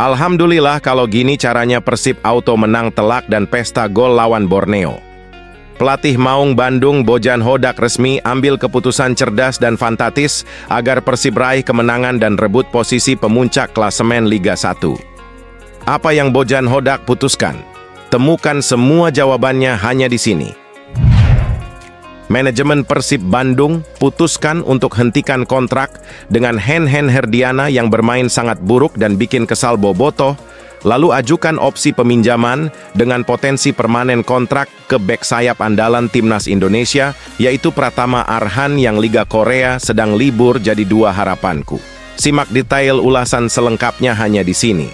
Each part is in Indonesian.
Alhamdulillah kalau gini caranya Persib auto menang telak dan pesta gol lawan Borneo. Pelatih Maung Bandung Bojan Hodak resmi ambil keputusan cerdas dan fantastis agar Persib raih kemenangan dan rebut posisi pemuncak klasemen Liga 1. Apa yang Bojan Hodak putuskan? Temukan semua jawabannya hanya di sini. Manajemen Persib Bandung putuskan untuk hentikan kontrak dengan Hen-Hen Herdiana yang bermain sangat buruk dan bikin kesal Bobotoh, lalu ajukan opsi peminjaman dengan potensi permanen kontrak ke bek sayap andalan Timnas Indonesia, yaitu Pratama Arhan yang Liga Korea sedang libur jadi dua harapanku. Simak detail ulasan selengkapnya hanya di sini.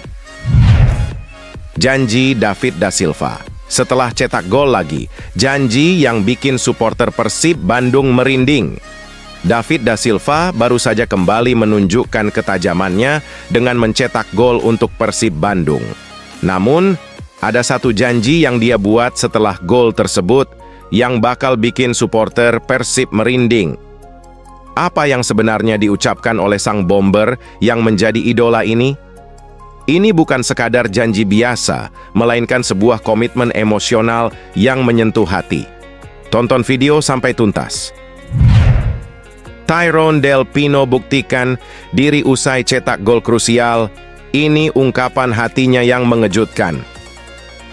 Janji David da Silva. Setelah cetak gol lagi, janji yang bikin supporter Persib Bandung merinding. David da Silva baru saja kembali menunjukkan ketajamannya dengan mencetak gol untuk Persib Bandung. Namun, ada satu janji yang dia buat setelah gol tersebut yang bakal bikin supporter Persib merinding. Apa yang sebenarnya diucapkan oleh sang bomber yang menjadi idola ini? Ini bukan sekadar janji biasa, melainkan sebuah komitmen emosional yang menyentuh hati. Tonton video sampai tuntas. Tyrone Del Pino buktikan diri usai cetak gol krusial. Ini ungkapan hatinya yang mengejutkan.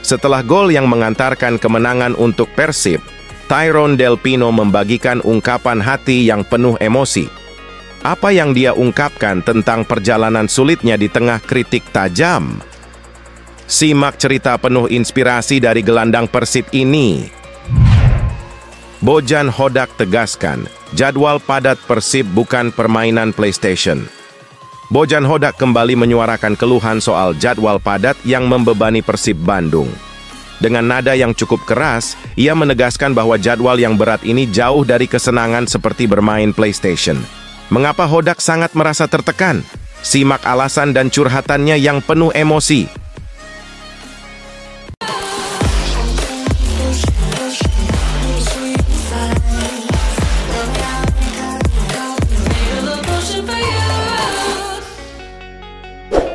Setelah gol yang mengantarkan kemenangan untuk Persib, Tyrone Del Pino membagikan ungkapan hati yang penuh emosi. Apa yang dia ungkapkan tentang perjalanan sulitnya di tengah kritik tajam? Simak cerita penuh inspirasi dari gelandang Persib ini. Bojan Hodak tegaskan, jadwal padat Persib bukan permainan PlayStation. Bojan Hodak kembali menyuarakan keluhan soal jadwal padat yang membebani Persib Bandung. Dengan nada yang cukup keras, ia menegaskan bahwa jadwal yang berat ini jauh dari kesenangan seperti bermain PlayStation. Mengapa Hodak sangat merasa tertekan? Simak alasan dan curhatannya yang penuh emosi.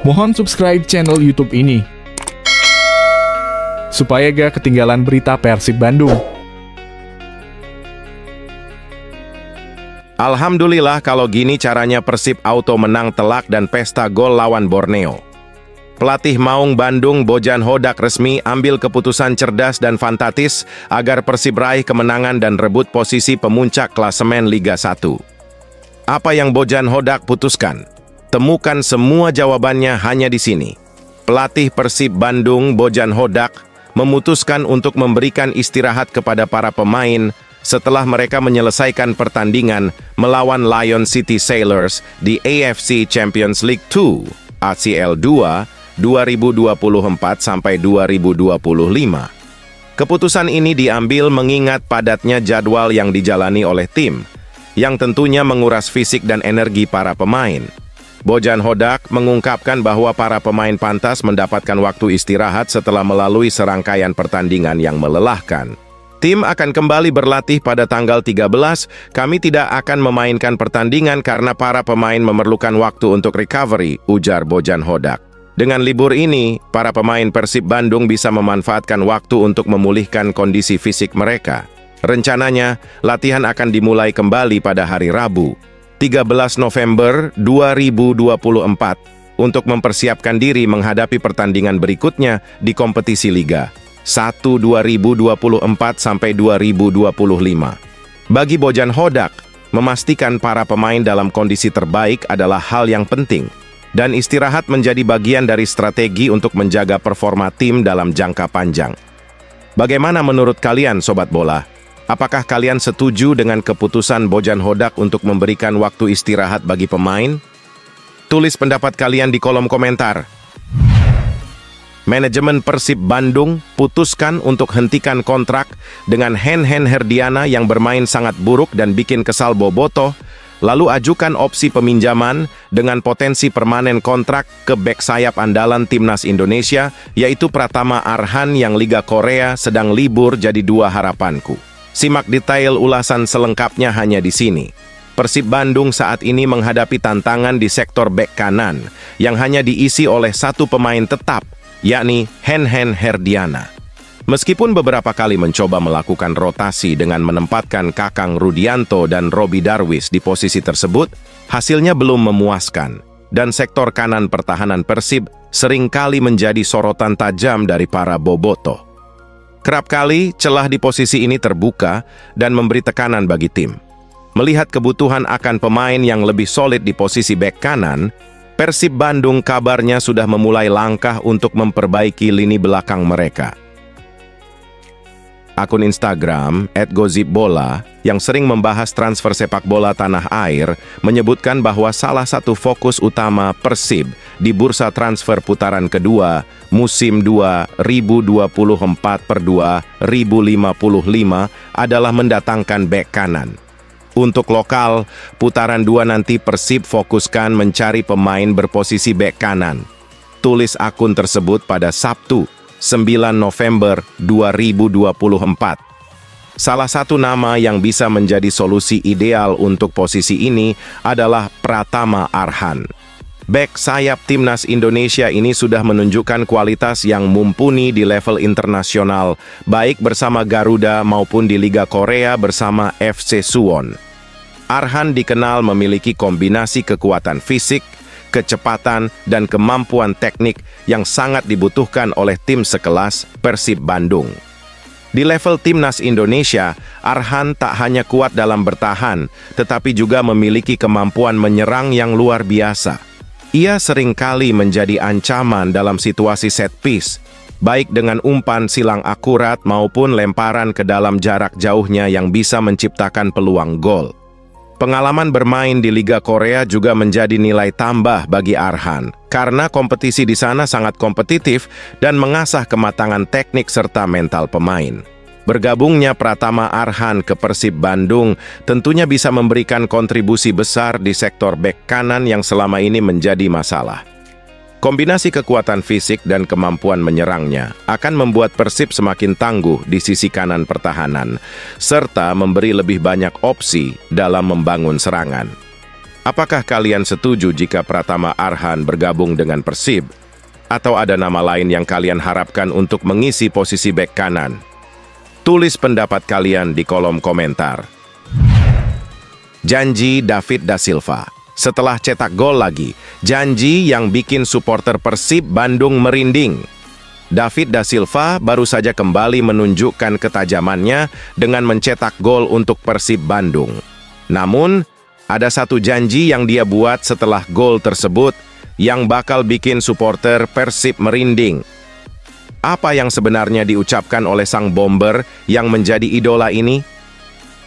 Mohon subscribe channel YouTube ini supaya gak ketinggalan berita Persib Bandung. Alhamdulillah kalau gini caranya Persib auto menang telak dan pesta gol lawan Borneo. Pelatih Maung Bandung Bojan Hodak resmi ambil keputusan cerdas dan fantastis agar Persib raih kemenangan dan rebut posisi pemuncak klasemen Liga 1. Apa yang Bojan Hodak putuskan? Temukan semua jawabannya hanya di sini. Pelatih Persib Bandung Bojan Hodak memutuskan untuk memberikan istirahat kepada para pemain setelah mereka menyelesaikan pertandingan melawan Lion City Sailors di AFC Champions League 2 ACL 2 2024-2025. Keputusan ini diambil mengingat padatnya jadwal yang dijalani oleh tim, yang tentunya menguras fisik dan energi para pemain. Bojan Hodak mengungkapkan bahwa para pemain pantas mendapatkan waktu istirahat setelah melalui serangkaian pertandingan yang melelahkan. Tim akan kembali berlatih pada tanggal 13, kami tidak akan memainkan pertandingan karena para pemain memerlukan waktu untuk recovery, ujar Bojan Hodak. Dengan libur ini, para pemain Persib Bandung bisa memanfaatkan waktu untuk memulihkan kondisi fisik mereka. Rencananya, latihan akan dimulai kembali pada hari Rabu, 13 November 2024, untuk mempersiapkan diri menghadapi pertandingan berikutnya di kompetisi Liga 1 2024-2025. Bagi Bojan Hodak, memastikan para pemain dalam kondisi terbaik adalah hal yang penting, dan istirahat menjadi bagian dari strategi untuk menjaga performa tim dalam jangka panjang. Bagaimana menurut kalian, Sobat Bola? Apakah kalian setuju dengan keputusan Bojan Hodak untuk memberikan waktu istirahat bagi pemain? Tulis pendapat kalian di kolom komentar. Manajemen Persib Bandung putuskan untuk hentikan kontrak dengan Hen-Hen Herdiana yang bermain sangat buruk dan bikin kesal Bobotoh, lalu ajukan opsi peminjaman dengan potensi permanen kontrak ke bek sayap andalan Timnas Indonesia, yaitu Pratama Arhan yang Liga Korea sedang libur jadi dua harapanku. Simak detail ulasan selengkapnya hanya di sini. Persib Bandung saat ini menghadapi tantangan di sektor bek kanan yang hanya diisi oleh satu pemain tetap, yakni Henhen Herdiana. Meskipun beberapa kali mencoba melakukan rotasi dengan menempatkan Kakang Rudianto dan Robi Darwis di posisi tersebut, hasilnya belum memuaskan, dan sektor kanan pertahanan Persib seringkali menjadi sorotan tajam dari para bobotoh. Kerap kali celah di posisi ini terbuka dan memberi tekanan bagi tim. Melihat kebutuhan akan pemain yang lebih solid di posisi bek kanan, Persib Bandung kabarnya sudah memulai langkah untuk memperbaiki lini belakang mereka. Akun Instagram @gozipbola yang sering membahas transfer sepak bola tanah air menyebutkan bahwa salah satu fokus utama Persib di bursa transfer putaran kedua musim 2024/2055 adalah mendatangkan bek kanan. Untuk lokal, putaran 2 nanti Persib fokuskan mencari pemain berposisi bek kanan. Tulis akun tersebut pada Sabtu, 9 November 2024. Salah satu nama yang bisa menjadi solusi ideal untuk posisi ini adalah Pratama Arhan. Bek sayap timnas Indonesia ini sudah menunjukkan kualitas yang mumpuni di level internasional, baik bersama Garuda maupun di Liga Korea bersama FC Suwon. Arhan dikenal memiliki kombinasi kekuatan fisik, kecepatan, dan kemampuan teknik yang sangat dibutuhkan oleh tim sekelas Persib Bandung. Di level timnas Indonesia, Arhan tak hanya kuat dalam bertahan, tetapi juga memiliki kemampuan menyerang yang luar biasa. Ia seringkali menjadi ancaman dalam situasi set piece, baik dengan umpan silang akurat maupun lemparan ke dalam jarak jauhnya yang bisa menciptakan peluang gol. Pengalaman bermain di Liga Korea juga menjadi nilai tambah bagi Arhan, karena kompetisi di sana sangat kompetitif dan mengasah kematangan teknik serta mental pemain. Bergabungnya Pratama Arhan ke Persib Bandung tentunya bisa memberikan kontribusi besar di sektor bek kanan yang selama ini menjadi masalah. Kombinasi kekuatan fisik dan kemampuan menyerangnya akan membuat Persib semakin tangguh di sisi kanan pertahanan, serta memberi lebih banyak opsi dalam membangun serangan. Apakah kalian setuju jika Pratama Arhan bergabung dengan Persib? Atau ada nama lain yang kalian harapkan untuk mengisi posisi bek kanan? Tulis pendapat kalian di kolom komentar. Janji David da Silva. Setelah cetak gol lagi, janji yang bikin supporter Persib Bandung merinding. David da Silva baru saja kembali menunjukkan ketajamannya dengan mencetak gol untuk Persib Bandung. Namun, ada satu janji yang dia buat setelah gol tersebut yang bakal bikin supporter Persib merinding. Apa yang sebenarnya diucapkan oleh sang bomber yang menjadi idola ini?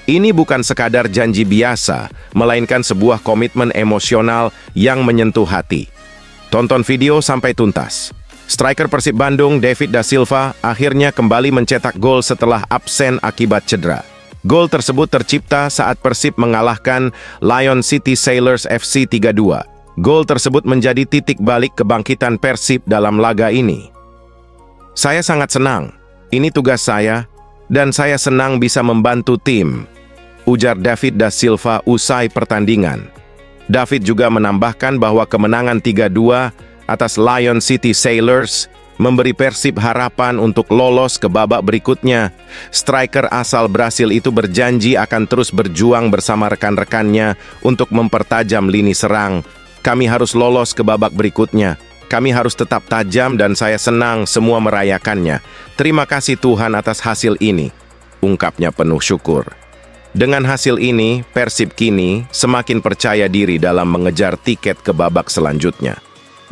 Ini bukan sekadar janji biasa, melainkan sebuah komitmen emosional yang menyentuh hati. Tonton video sampai tuntas. Striker Persib Bandung, David da Silva, akhirnya kembali mencetak gol setelah absen akibat cedera. Gol tersebut tercipta saat Persib mengalahkan Lion City Sailors FC 3-2. Gol tersebut menjadi titik balik kebangkitan Persib dalam laga ini. Saya sangat senang, ini tugas saya, dan saya senang bisa membantu tim, ujar David da Silva usai pertandingan. David juga menambahkan bahwa kemenangan 3-2 atas Lion City Sailors memberi Persib harapan untuk lolos ke babak berikutnya. Striker asal Brasil itu berjanji akan terus berjuang bersama rekan-rekannya untuk mempertajam lini serang. Kami harus lolos ke babak berikutnya. Kami harus tetap tajam dan saya senang semua merayakannya. Terima kasih Tuhan atas hasil ini, ungkapnya penuh syukur. Dengan hasil ini, Persib kini semakin percaya diri dalam mengejar tiket ke babak selanjutnya.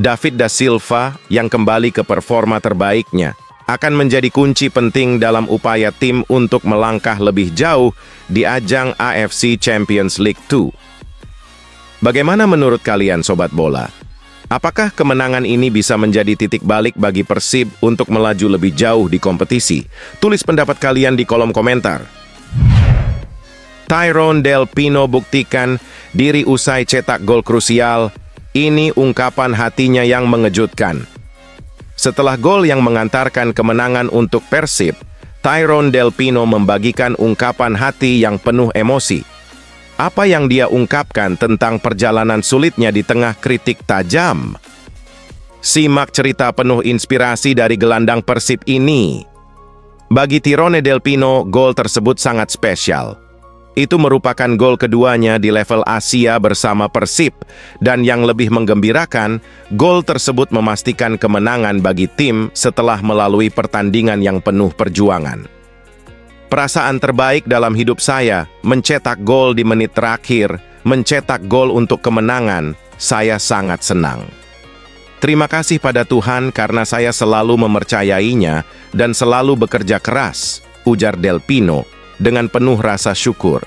David da Silva yang kembali ke performa terbaiknya akan menjadi kunci penting dalam upaya tim untuk melangkah lebih jauh di ajang AFC Champions League 2. Bagaimana menurut kalian Sobat Bola? Apakah kemenangan ini bisa menjadi titik balik bagi Persib untuk melaju lebih jauh di kompetisi? Tulis pendapat kalian di kolom komentar. Tyrone Del Pino buktikan diri usai cetak gol krusial. Ini ungkapan hatinya yang mengejutkan. Setelah gol yang mengantarkan kemenangan untuk Persib, Tyrone Del Pino membagikan ungkapan hati yang penuh emosi. Apa yang dia ungkapkan tentang perjalanan sulitnya di tengah kritik tajam? Simak cerita penuh inspirasi dari gelandang Persib ini. Bagi Tirone Del Pino, gol tersebut sangat spesial. Itu merupakan gol keduanya di level Asia bersama Persib, dan yang lebih menggembirakan, gol tersebut memastikan kemenangan bagi tim setelah melalui pertandingan yang penuh perjuangan. Perasaan terbaik dalam hidup saya, mencetak gol di menit terakhir, mencetak gol untuk kemenangan, saya sangat senang. Terima kasih pada Tuhan karena saya selalu mempercayainya dan selalu bekerja keras, ujar Del Pino dengan penuh rasa syukur.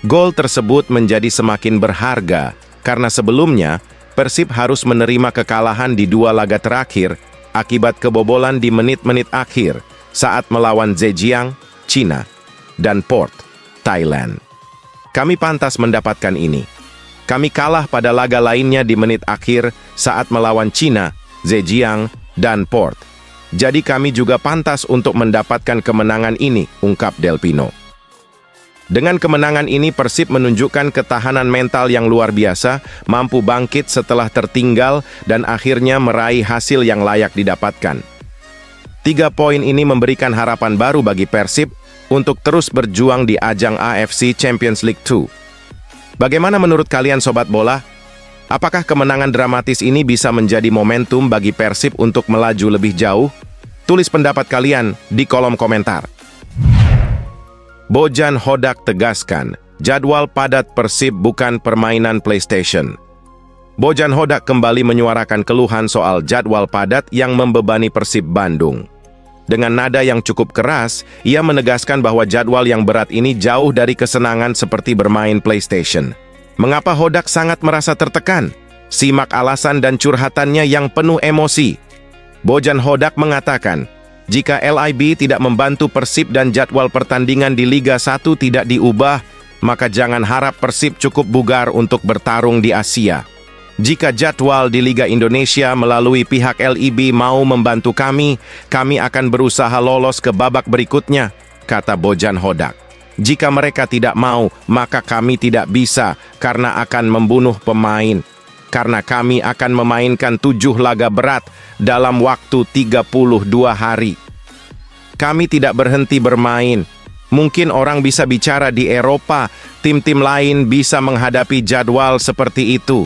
Gol tersebut menjadi semakin berharga karena sebelumnya Persib harus menerima kekalahan di 2 laga terakhir akibat kebobolan di menit-menit akhir saat melawan Zhejiang, Cina, dan Port, Thailand. Kami pantas mendapatkan ini. Kami kalah pada laga lainnya di menit akhir saat melawan Cina, Zhejiang, dan Port. Jadi kami juga pantas untuk mendapatkan kemenangan ini, ungkap Del Pino. Dengan kemenangan ini Persib menunjukkan ketahanan mental yang luar biasa, mampu bangkit setelah tertinggal dan akhirnya meraih hasil yang layak didapatkan. 3 poin ini memberikan harapan baru bagi Persib untuk terus berjuang di ajang AFC Champions League 2. Bagaimana menurut kalian sobat bola? Apakah kemenangan dramatis ini bisa menjadi momentum bagi Persib untuk melaju lebih jauh? Tulis pendapat kalian di kolom komentar. Bojan Hodak tegaskan, jadwal padat Persib bukan permainan PlayStation. Bojan Hodak kembali menyuarakan keluhan soal jadwal padat yang membebani Persib Bandung. Dengan nada yang cukup keras, ia menegaskan bahwa jadwal yang berat ini jauh dari kesenangan seperti bermain PlayStation. Mengapa Hodak sangat merasa tertekan? Simak alasan dan curhatannya yang penuh emosi. Bojan Hodak mengatakan, jika LIB tidak membantu Persib dan jadwal pertandingan di Liga 1 tidak diubah, maka jangan harap Persib cukup bugar untuk bertarung di Asia. Jika jadwal di Liga Indonesia melalui pihak LIB mau membantu kami akan berusaha lolos ke babak berikutnya, kata Bojan Hodak. Jika mereka tidak mau, maka kami tidak bisa karena akan membunuh pemain. Karena kami akan memainkan 7 laga berat dalam waktu 32 hari. Kami tidak berhenti bermain. Mungkin orang bisa bicara di Eropa, tim-tim lain bisa menghadapi jadwal seperti itu.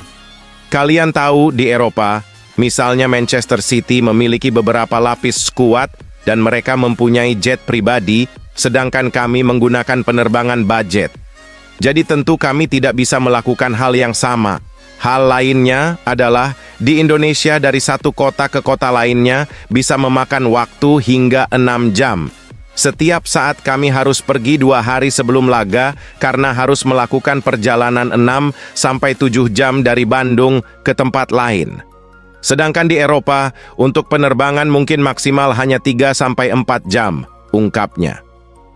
Kalian tahu di Eropa, misalnya Manchester City memiliki beberapa lapis skuad dan mereka mempunyai jet pribadi, sedangkan kami menggunakan penerbangan budget. Jadi tentu kami tidak bisa melakukan hal yang sama. Hal lainnya adalah di Indonesia dari satu kota ke kota lainnya bisa memakan waktu hingga 6 jam. Setiap saat kami harus pergi 2 hari sebelum laga karena harus melakukan perjalanan 6-7 jam dari Bandung ke tempat lain. Sedangkan di Eropa, untuk penerbangan mungkin maksimal hanya 3-4 jam, ungkapnya.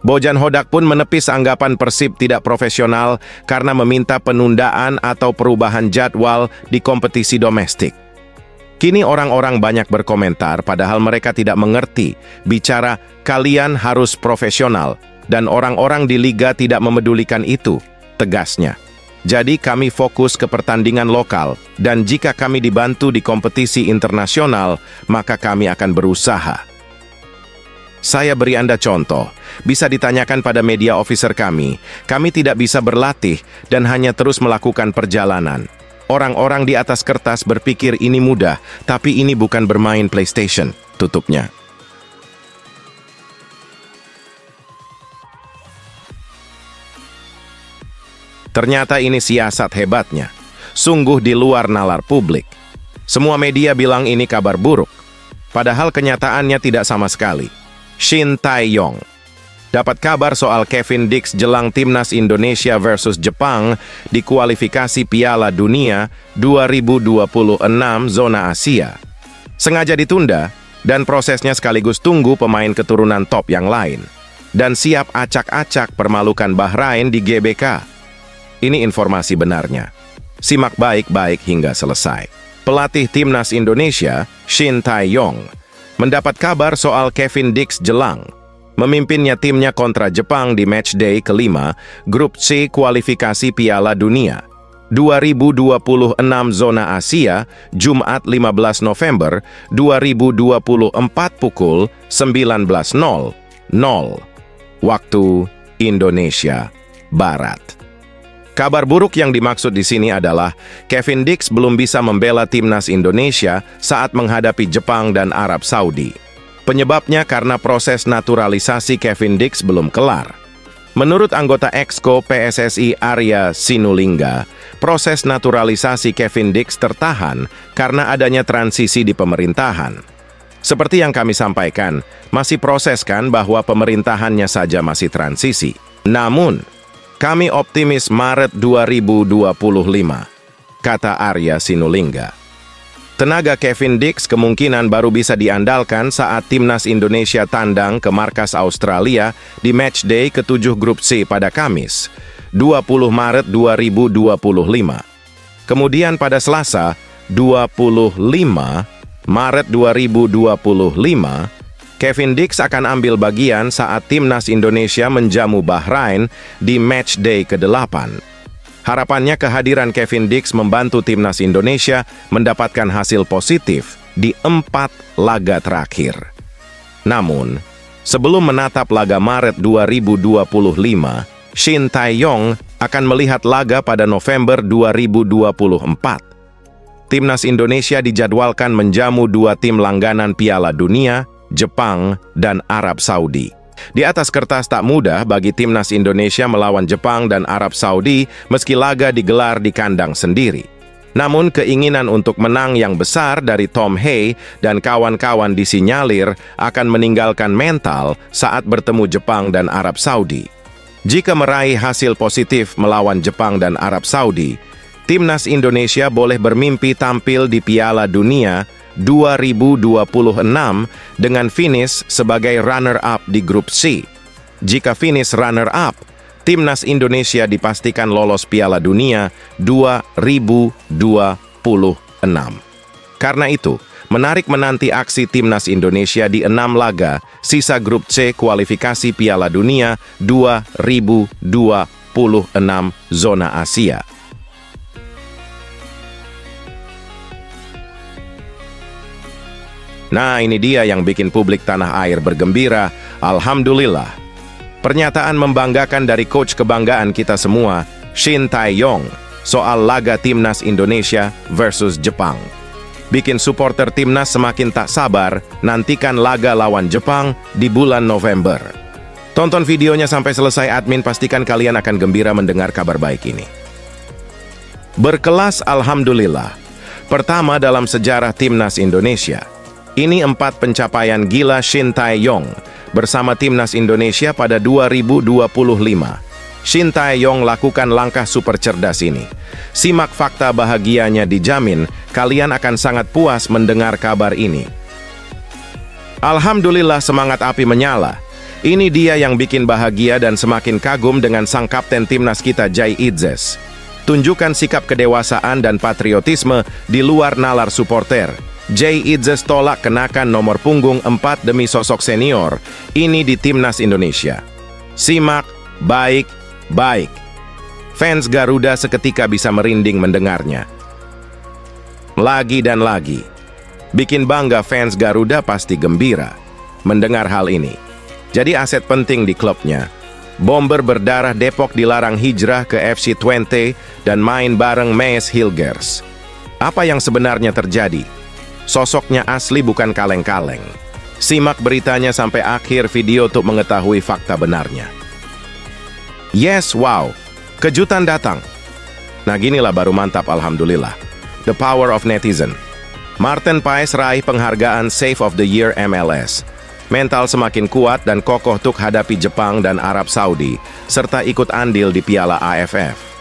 Bojan Hodak pun menepis anggapan Persib tidak profesional karena meminta penundaan atau perubahan jadwal di kompetisi domestik. Kini orang-orang banyak berkomentar padahal mereka tidak mengerti, bicara kalian harus profesional, dan orang-orang di liga tidak memedulikan itu, tegasnya. Jadi kami fokus ke pertandingan lokal, dan jika kami dibantu di kompetisi internasional, maka kami akan berusaha. Saya beri Anda contoh, bisa ditanyakan pada media officer kami tidak bisa berlatih dan hanya terus melakukan perjalanan. Orang-orang di atas kertas berpikir ini mudah, tapi ini bukan bermain PlayStation, tutupnya. Ternyata ini siasat hebatnya. Sungguh di luar nalar publik. Semua media bilang ini kabar buruk. Padahal kenyataannya tidak sama sekali. Shin Tae-yong dapat kabar soal Kevin Dix jelang timnas Indonesia versus Jepang di kualifikasi Piala Dunia 2026 zona Asia. Sengaja ditunda dan prosesnya sekaligus tunggu pemain keturunan top yang lain. Dan siap acak-acak permalukan Bahrain di GBK. Ini informasi benarnya. Simak baik-baik hingga selesai. Pelatih timnas Indonesia, Shin Tae-yong, mendapat kabar soal Kevin Dix jelang. Memimpinnya timnya kontra Jepang di matchday kelima, Grup C kualifikasi Piala Dunia 2026 zona Asia, Jumat 15 November 2024 pukul 19.00 waktu Indonesia Barat. Kabar buruk yang dimaksud di sini adalah Kevin Dix belum bisa membela timnas Indonesia saat menghadapi Jepang dan Arab Saudi. Penyebabnya karena proses naturalisasi Kevin Dix belum kelar. Menurut anggota Exco PSSI Arya Sinulinga, proses naturalisasi Kevin Dix tertahan karena adanya transisi di pemerintahan. Seperti yang kami sampaikan, masih proses kan bahwa pemerintahannya saja masih transisi. Namun, kami optimis Maret 2025, kata Arya Sinulinga. Tenaga Kevin Dix kemungkinan baru bisa diandalkan saat timnas Indonesia tandang ke markas Australia di matchday ke-7 Grup C pada Kamis, 20 Maret 2025. Kemudian pada Selasa, 25 Maret 2025, Kevin Dix akan ambil bagian saat timnas Indonesia menjamu Bahrain di matchday ke-8. Harapannya kehadiran Kevin Dix membantu timnas Indonesia mendapatkan hasil positif di 4 laga terakhir. Namun, sebelum menatap laga Maret 2025, Shin Tae-yong akan melihat laga pada November 2024. Timnas Indonesia dijadwalkan menjamu 2 tim langganan Piala Dunia, Jepang, dan Arab Saudi. Di atas kertas tak mudah bagi timnas Indonesia melawan Jepang dan Arab Saudi meski laga digelar di kandang sendiri. Namun keinginan untuk menang yang besar dari Tom Hay dan kawan-kawan disinyalir akan meninggalkan mental saat bertemu Jepang dan Arab Saudi. Jika meraih hasil positif melawan Jepang dan Arab Saudi, timnas Indonesia boleh bermimpi tampil di Piala Dunia 2026 dengan finish sebagai runner-up di Grup C. Jika finish runner-up, timnas Indonesia dipastikan lolos Piala Dunia 2026. Karena itu, menarik menanti aksi timnas Indonesia di 6 laga sisa Grup C kualifikasi Piala Dunia 2026 zona Asia. Nah, ini dia yang bikin publik tanah air bergembira. Alhamdulillah. Pernyataan membanggakan dari coach kebanggaan kita semua, Shin Tae-yong, soal laga timnas Indonesia versus Jepang. Bikin supporter timnas semakin tak sabar nantikan laga lawan Jepang di bulan November. Tonton videonya sampai selesai admin, pastikan kalian akan gembira mendengar kabar baik ini. Berkelas alhamdulillah. Pertama dalam sejarah timnas Indonesia. Ini 4 pencapaian gila Shin Tae-yong bersama timnas Indonesia pada 2025. Shin Tae-yong lakukan langkah super cerdas ini. Simak fakta bahagianya, dijamin kalian akan sangat puas mendengar kabar ini. Alhamdulillah, semangat api menyala. Ini dia yang bikin bahagia dan semakin kagum dengan sang kapten timnas kita Jay Itzes. Tunjukkan sikap kedewasaan dan patriotisme di luar nalar supporter. Jay Itzes tolak kenakan nomor punggung 4 demi sosok senior ini di timnas Indonesia. Simak baik-baik. Fans Garuda seketika bisa merinding mendengarnya. Lagi dan lagi. Bikin bangga fans Garuda pasti gembira mendengar hal ini. Jadi aset penting di klubnya. Bomber berdarah Depok dilarang hijrah ke FC Twente dan main bareng Mees Hilgers. Apa yang sebenarnya terjadi? Sosoknya asli bukan kaleng-kaleng. Simak beritanya sampai akhir video untuk mengetahui fakta benarnya. Yes, wow. Kejutan datang. Nah, ginilah baru mantap, alhamdulillah. The power of netizen. Martin Paes raih penghargaan Save of the Year MLS. Mental semakin kuat dan kokoh untuk hadapi Jepang dan Arab Saudi, serta ikut andil di Piala AFF.